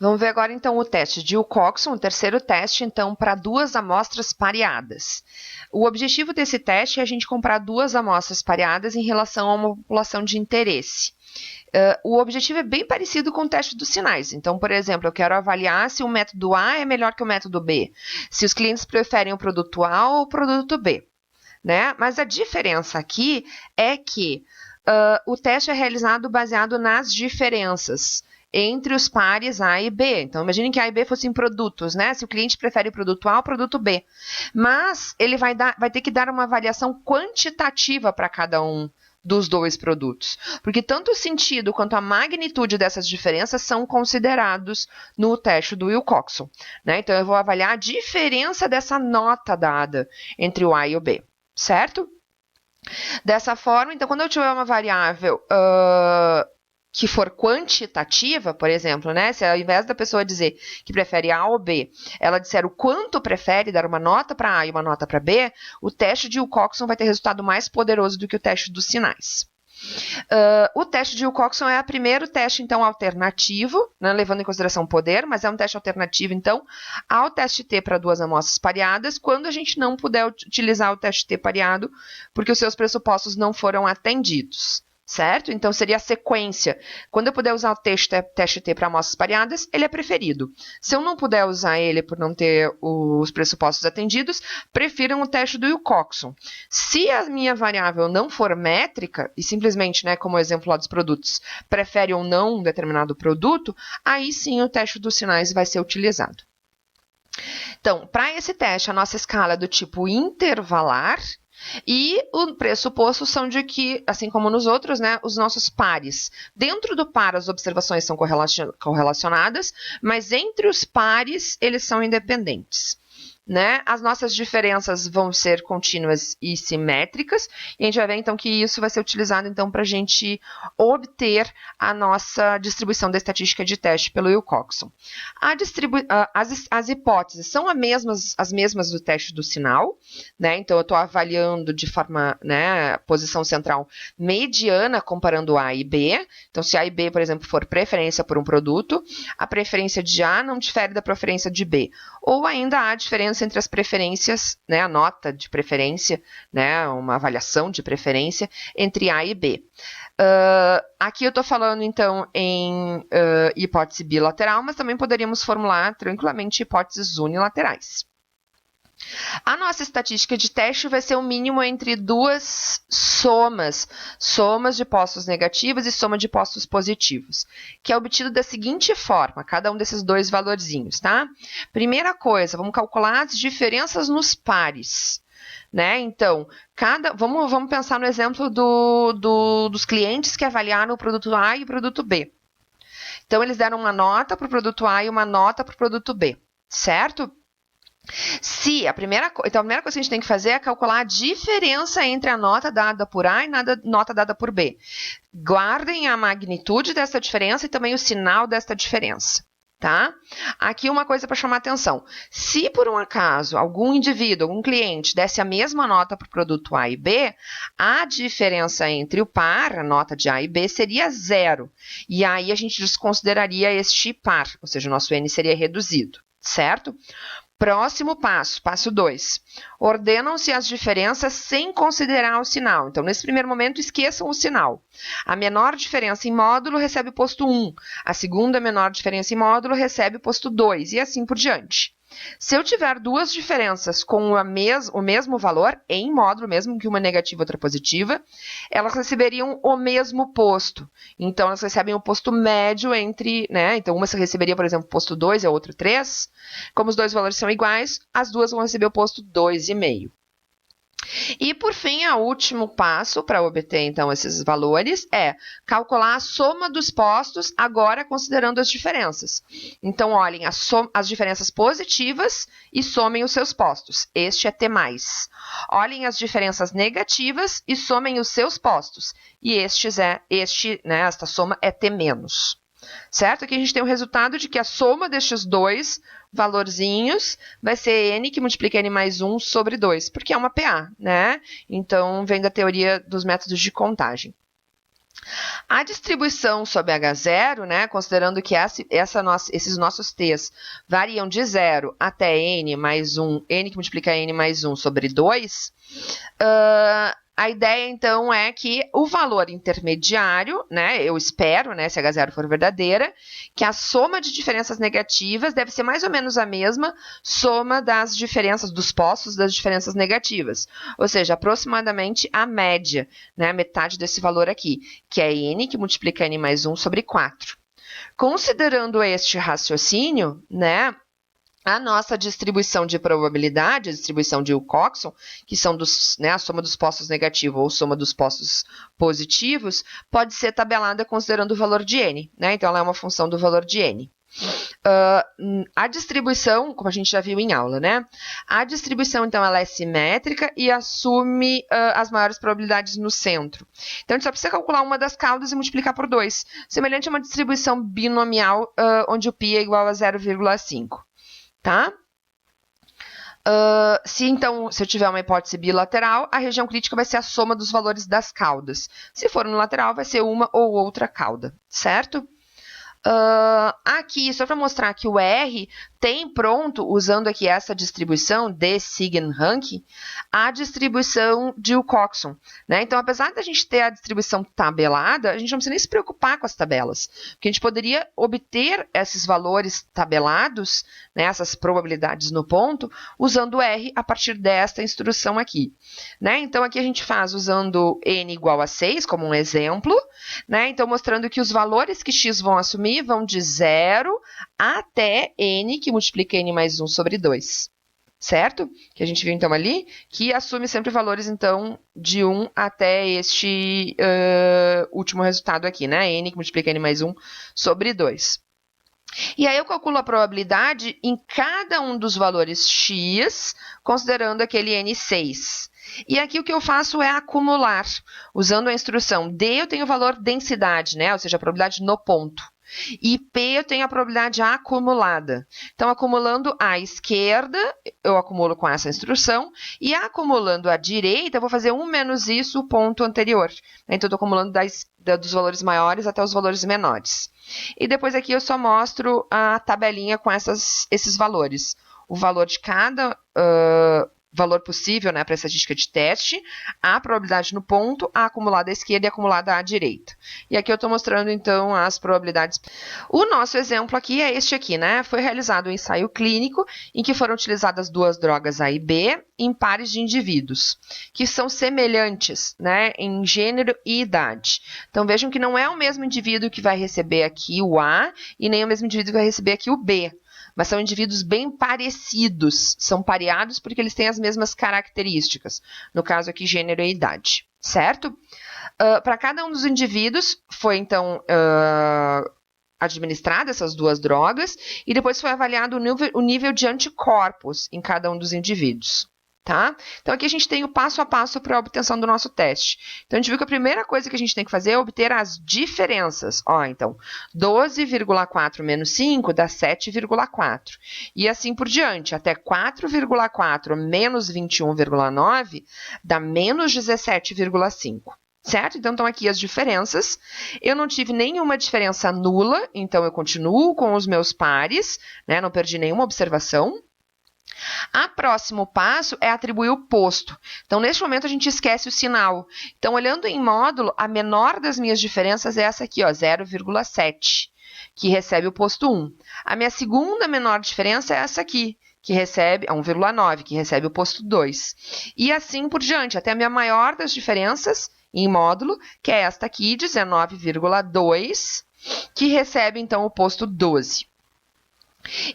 Vamos ver agora, então, o teste de Wilcoxon, o terceiro teste, então, para duas amostras pareadas. O objetivo desse teste é a gente comparar duas amostras pareadas em relação a uma população de interesse. O objetivo é bem parecido com o teste dos sinais. Então, por exemplo, eu quero avaliar se o método A é melhor que o método B, se os clientes preferem o produto A ou o produto B, né? Mas a diferença aqui é que o teste é realizado baseado nas diferenças entre os pares A e B. Então, imagine que A e B fossem produtos, né? Se o cliente prefere o produto A ou o produto B. Mas ele vai ter que dar uma avaliação quantitativa para cada um dos dois produtos. Porque tanto o sentido quanto a magnitude dessas diferenças são considerados no teste do Wilcoxon, né? Então, eu vou avaliar a diferença dessa nota dada entre o A e o B, certo? Dessa forma, então, quando eu tiver uma variável que for quantitativa, por exemplo, né? Se ao invés da pessoa dizer que prefere A ou B, ela disser o quanto prefere, dar uma nota para A e uma nota para B, o teste de Wilcoxon vai ter resultado mais poderoso do que o teste dos sinais. O teste de Wilcoxon é o primeiro teste, então, alternativo, né, levando em consideração o poder, mas é um teste alternativo, então, ao teste T para duas amostras pareadas, quando a gente não puder utilizar o teste T pareado, porque os seus pressupostos não foram atendidos. Certo? Então, seria a sequência. Quando eu puder usar o teste T para amostras pareadas, ele é preferido. Se eu não puder usar ele por não ter os pressupostos atendidos, prefiram o teste do Wilcoxon. Se a minha variável não for métrica, e simplesmente, né, como o exemplo lá dos produtos, prefere ou não um determinado produto, aí sim o teste dos sinais vai ser utilizado. Então, para esse teste, a nossa escala é do tipo intervalar, e o pressuposto são de que, assim como nos outros, né, os nossos pares. Dentro do par, as observações são correlacionadas, mas entre os pares, eles são independentes. Né? As nossas diferenças vão ser contínuas e simétricas, e a gente vai ver então que isso vai ser utilizado então para a gente obter a nossa distribuição da estatística de teste pelo Wilcoxon. As hipóteses são as mesmas do teste do sinal, né? Então eu estou avaliando de forma, né, posição central mediana comparando A e B. Então se A e B, por exemplo, for preferência por um produto, a preferência de A não difere da preferência de B, ou ainda há diferença entre as preferências, né, a nota de preferência, né, uma avaliação de preferência entre A e B. Aqui eu estou falando, então, em hipótese bilateral, mas também poderíamos formular tranquilamente hipóteses unilaterais. A nossa estatística de teste vai ser o mínimo entre duas somas de postos negativos e soma de postos positivos, que é obtido da seguinte forma, cada um desses dois valorzinhos, tá? Primeira coisa, vamos calcular as diferenças nos pares. Né? Então, vamos pensar no exemplo dos clientes que avaliaram o produto A e o produto B. Então, eles deram uma nota para o produto A e uma nota para o produto B, certo? Então, a primeira coisa que a gente tem que fazer é calcular a diferença entre a nota dada por A e a nota dada por B. Guardem a magnitude dessa diferença e também o sinal desta diferença. Tá? Aqui uma coisa para chamar atenção. Se por um acaso algum indivíduo, algum cliente desse a mesma nota para o produto A e B, a diferença entre o par, a nota de A e B, seria 0. E aí a gente desconsideraria este par, ou seja, o nosso N seria reduzido, certo? Próximo passo, passo 2. Ordenam-se as diferenças sem considerar o sinal. Então, nesse primeiro momento, esqueçam o sinal. A menor diferença em módulo recebe o posto 1. A segunda menor diferença em módulo recebe o posto 2. E assim por diante. Se eu tiver duas diferenças com o mesmo valor, em módulo, mesmo que uma negativa e outra positiva, elas receberiam o mesmo posto. Então, elas recebem o posto médio entre, né? Então, uma receberia, por exemplo, o posto 2 e a outra 3. Como os dois valores são iguais, as duas vão receber o posto 2,5. E, por fim, o último passo para obter, então, esses valores é calcular a soma dos postos, agora considerando as diferenças. Então, olhem as diferenças positivas e somem os seus postos. Este é T+. Olhem as diferenças negativas e somem os seus postos. E esta soma é T-. Certo? Aqui a gente tem o resultado de que a soma destes dois valorzinhos vai ser N que multiplica N mais 1 sobre 2, porque é uma PA, né? Então, vem da teoria dos métodos de contagem. A distribuição sob H0, né, considerando que esses nossos T's variam de 0 até n mais 1, n que multiplica n mais 1 sobre 2, a ideia, então, é que o valor intermediário, né, eu espero, né, se H0 for verdadeira, que a soma de diferenças negativas deve ser mais ou menos a mesma soma das diferenças dos postos das diferenças negativas. Ou seja, aproximadamente a média, né, a metade desse valor aqui, que é n, que multiplica n mais 1 sobre 4. Considerando este raciocínio, né, a nossa distribuição de probabilidade, a distribuição de Wilcoxon, que são a soma dos postos negativos ou soma dos postos positivos, pode ser tabelada considerando o valor de n, né? Então, ela é uma função do valor de n. A distribuição, como a gente já viu em aula, né? A distribuição, então, ela é simétrica e assume as maiores probabilidades no centro. Então, a gente só precisa calcular uma das caudas e multiplicar por 2, semelhante a uma distribuição binomial, onde o π é igual a 0,5. Tá? Se eu tiver uma hipótese bilateral, a região crítica vai ser a soma dos valores das caudas. Se for unilateral, vai ser uma ou outra cauda, certo? Aqui, só para mostrar que o R tem pronto, usando aqui essa distribuição de Siegen-Rank, a distribuição de Wilcoxon, né? Então, apesar da gente ter a distribuição tabelada, a gente não precisa nem se preocupar com as tabelas, porque a gente poderia obter esses valores tabelados, né, essas probabilidades no ponto, usando o R a partir desta instrução aqui, né? Então, aqui a gente faz usando n igual a 6, como um exemplo, né? Então, mostrando que os valores que x vão assumir vão de 0 até n, que multiplica n mais 1 sobre 2, certo? Que a gente viu, então, ali, que assume sempre valores, então, de 1 até este último resultado aqui, né? N que multiplica n mais 1 sobre 2. E aí eu calculo a probabilidade em cada um dos valores x, considerando aquele n6. E aqui o que eu faço é acumular. Usando a instrução D, eu tenho o valor densidade, né? Ou seja, a probabilidade no ponto. E P, eu tenho a probabilidade acumulada. Então, acumulando à esquerda, eu acumulo com essa instrução. E acumulando à direita, eu vou fazer 1 menos isso, o ponto anterior. Então, eu estou acumulando dos valores maiores até os valores menores. E depois aqui eu só mostro a tabelinha com esses valores. O valor de cada valor possível, né, para essa estatística de teste, a probabilidade no ponto, a acumulada à esquerda e a acumulada à direita. E aqui eu estou mostrando, então, as probabilidades. O nosso exemplo aqui é este aqui, né? Foi realizado um ensaio clínico em que foram utilizadas duas drogas A e B em pares de indivíduos, que são semelhantes, né, em gênero e idade. Então, vejam que não é o mesmo indivíduo que vai receber aqui o A e nem o mesmo indivíduo que vai receber aqui o B. Mas são indivíduos bem parecidos, são pareados porque eles têm as mesmas características, no caso aqui gênero e idade, certo? Para cada um dos indivíduos foi então administradas essas duas drogas e depois foi avaliado o nível de anticorpos em cada um dos indivíduos. Tá? Então, aqui a gente tem o passo a passo para a obtenção do nosso teste. Então, a gente viu que a primeira coisa que a gente tem que fazer é obter as diferenças. Ó, então, 12,4 menos 5 dá 7,4. E assim por diante, até 4,4 menos 21,9 dá menos 17,5. Certo? Então, estão aqui as diferenças. Eu não tive nenhuma diferença nula, então eu continuo com os meus pares, né? Não perdi nenhuma observação. O próximo passo é atribuir o posto. Então, neste momento, a gente esquece o sinal. Então, olhando em módulo, a menor das minhas diferenças é essa aqui, 0,7, que recebe o posto 1. A minha segunda menor diferença é essa aqui, que recebe 1,9, que recebe o posto 2. E assim por diante, até a minha maior das diferenças em módulo, que é esta aqui, 19,2, que recebe, então, o posto 12.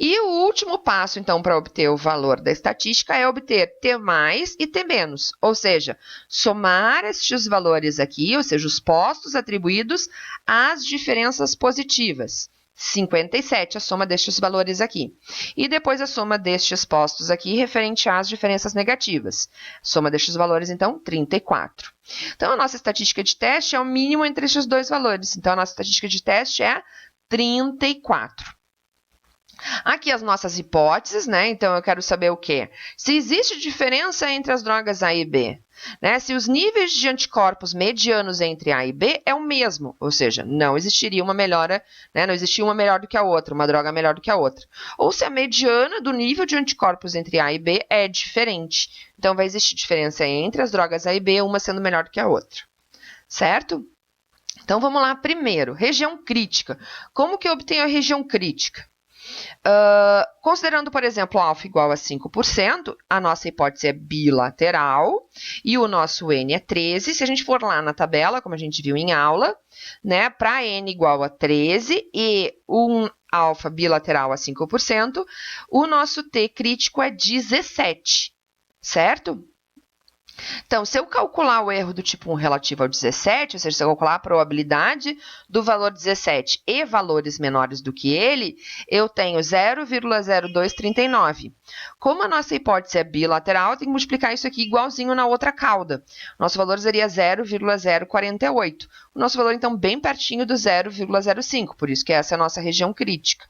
E o último passo, então, para obter o valor da estatística é obter T mais e T menos, ou seja, somar estes valores aqui, ou seja, os postos atribuídos às diferenças positivas. 57, a soma destes valores aqui. E depois a soma destes postos aqui referente às diferenças negativas. Soma destes valores, então, 34. Então, a nossa estatística de teste é o mínimo entre estes dois valores. Então, a nossa estatística de teste é 34. Aqui as nossas hipóteses, né? Então, eu quero saber o quê? Se existe diferença entre as drogas A e B. Né? Se os níveis de anticorpos medianos entre A e B é o mesmo, ou seja, não existiria uma melhora, né? Não existia uma melhor do que a outra, uma droga melhor do que a outra. Ou se a mediana do nível de anticorpos entre A e B é diferente. Então, vai existir diferença entre as drogas A e B, uma sendo melhor do que a outra. Certo? Então, vamos lá primeiro. Região crítica. Como que eu obtenho a região crítica? Considerando, por exemplo, alfa igual a 5%, a nossa hipótese é bilateral e o nosso N é 13. Se a gente for lá na tabela, como a gente viu em aula, né, para N igual a 13 e um alfa bilateral a 5%, o nosso T crítico é 17, certo? Então, se eu calcular o erro do tipo 1 relativo ao 17, ou seja, se eu calcular a probabilidade do valor 17 e valores menores do que ele, eu tenho 0,0239. Como a nossa hipótese é bilateral, eu tenho que multiplicar isso aqui igualzinho na outra cauda. Nosso valor seria 0,048. O nosso valor, então, bem pertinho do 0,05, por isso que essa é a nossa região crítica.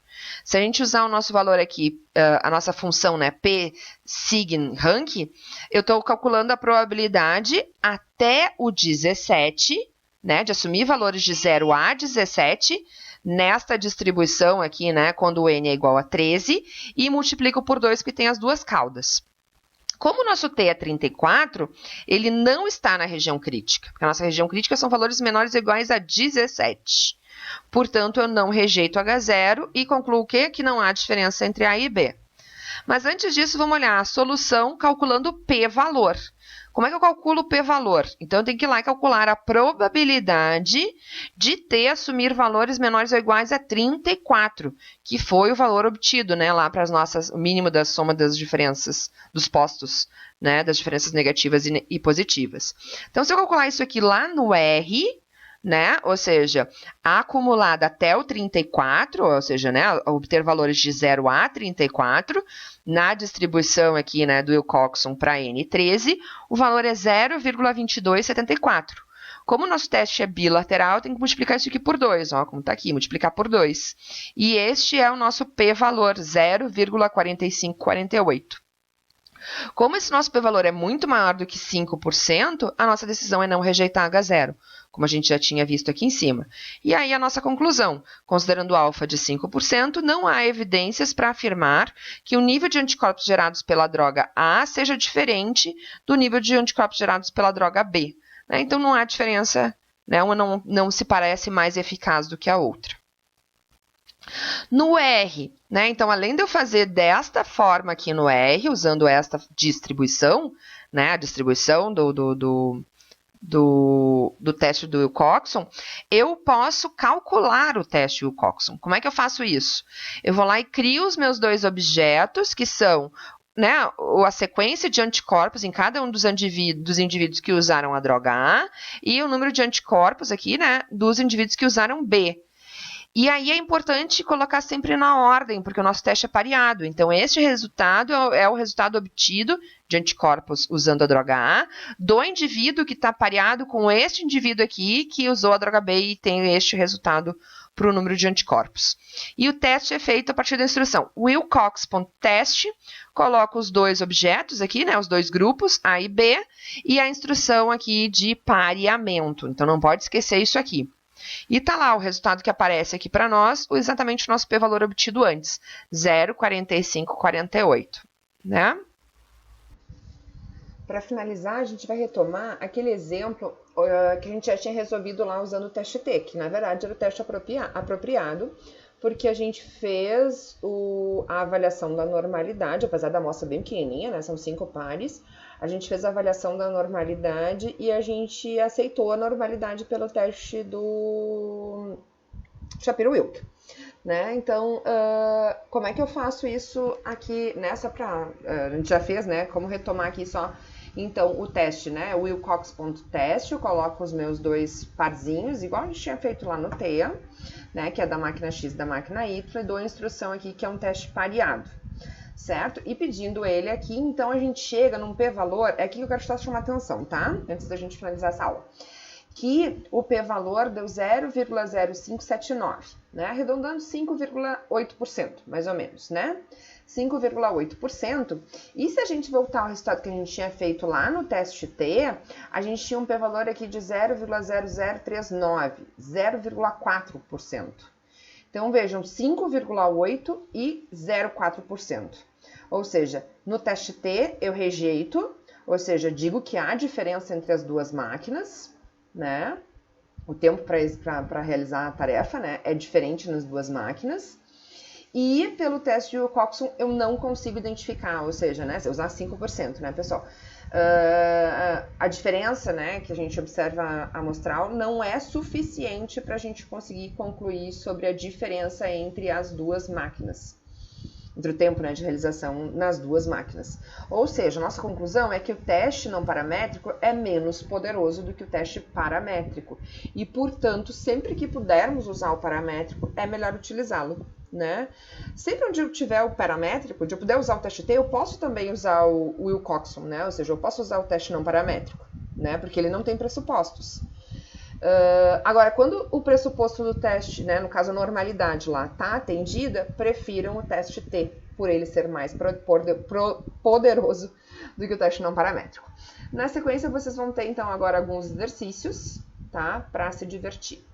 Se a gente usar o nosso valor aqui, a nossa função, né, P sign rank, eu estou calculando a probabilidade até o 17, né, de assumir valores de 0 a 17, nesta distribuição aqui, né, quando o N é igual a 13, e multiplico por 2, que tem as duas caudas. Como o nosso T é 34, ele não está na região crítica, porque a nossa região crítica são valores menores ou iguais a 17. Portanto, eu não rejeito H0 e concluo o quê? Que não há diferença entre A e B. Mas antes disso, vamos olhar a solução calculando o p-valor. Como é que eu calculo o p-valor? Então, eu tenho que ir lá e calcular a probabilidade de T assumir valores menores ou iguais a 34, que foi o valor obtido, né, lá para as nossas, o mínimo da soma das diferenças dos postos, né, das diferenças negativas e positivas. Então, se eu calcular isso aqui lá no R, né? Ou seja, a acumulada até o 34, ou seja, né, obter valores de 0 a 34, na distribuição aqui, né, do Wilcoxon para N13, o valor é 0,2274. Como o nosso teste é bilateral, tem que multiplicar isso aqui por 2, ó, como está aqui, multiplicar por 2. E este é o nosso p-valor, 0,4548. Como esse nosso p-valor é muito maior do que 5%, a nossa decisão é não rejeitar H0, como a gente já tinha visto aqui em cima. E aí a nossa conclusão, considerando alfa de 5%, não há evidências para afirmar que o nível de anticorpos gerados pela droga A seja diferente do nível de anticorpos gerados pela droga B. Né? Então não há diferença, né? Uma não se parece mais eficaz do que a outra. No R, né? Então, além de eu fazer desta forma aqui no R, usando esta distribuição, né? A distribuição do teste do Wilcoxon, eu posso calcular o teste Wilcoxon. Como é que eu faço isso? Eu vou lá e crio os meus dois objetos, que são, né, a sequência de anticorpos em cada um dos indivíduos que usaram a droga A e o número de anticorpos aqui, né, dos indivíduos que usaram B. E aí é importante colocar sempre na ordem, porque o nosso teste é pareado. Então, este resultado é o resultado obtido de anticorpos usando a droga A, do indivíduo que está pareado com este indivíduo aqui, que usou a droga B e tem este resultado para o número de anticorpos. E o teste é feito a partir da instrução wilcox.test, coloco os dois objetos aqui, né, os dois grupos, A e B, e a instrução aqui de pareamento. Então, não pode esquecer isso aqui. E está lá o resultado que aparece aqui para nós, exatamente o nosso p-valor obtido antes, 0,4548, né? Para finalizar, a gente vai retomar aquele exemplo que a gente já tinha resolvido lá usando o teste T, que na verdade era o teste apropriado, porque a gente fez a avaliação da normalidade, apesar da amostra bem pequenininha, né? São 5 pares. A gente fez a avaliação da normalidade e a gente aceitou a normalidade pelo teste do Shapiro-Wilk. Né? Então, como é que eu faço isso aqui nessa a gente já fez, né? Como retomar aqui só. Então, o teste, né? O Wilcox.test, eu coloco os meus dois parzinhos, igual a gente tinha feito lá no TEA, né? Que é da máquina X e da máquina Y, e dou a instrução aqui que é um teste pareado. Certo? E pedindo ele aqui, então a gente chega num p-valor, é aqui que eu quero chamar atenção, tá? Antes da gente finalizar essa aula. que o p-valor deu 0,0579, né? Arredondando 5,8%, mais ou menos, né? 5,8%. E se a gente voltar ao resultado que a gente tinha feito lá no teste T, a gente tinha um p-valor aqui de 0,0039, 0,4%. Então, vejam, 5,8% e 0,4%. Ou seja, no teste T eu rejeito, ou seja, digo que há diferença entre as duas máquinas, né? O tempo para realizar a tarefa, né, é diferente nas duas máquinas. E pelo teste de Wilcoxon eu não consigo identificar, ou seja, né, se eu usar 5%, né, pessoal? A diferença, né, que a gente observa amostral não é suficiente para a gente conseguir concluir sobre a diferença entre as duas máquinas, entre o tempo, né, de realização nas duas máquinas. Ou seja, a nossa conclusão é que o teste não paramétrico é menos poderoso do que o teste paramétrico. E, portanto, sempre que pudermos usar o paramétrico, é melhor utilizá-lo, né? Sempre onde eu tiver o paramétrico, onde eu puder usar o teste T, eu posso também usar o Wilcoxon, né? Ou seja, eu posso usar o teste não paramétrico, né? Porque ele não tem pressupostos. Agora, quando o pressuposto do teste, né, no caso a normalidade lá, tá atendida, prefiram o teste T, por ele ser mais poderoso do que o teste não paramétrico. Na sequência, vocês vão ter, então, agora alguns exercícios, tá, para se divertir.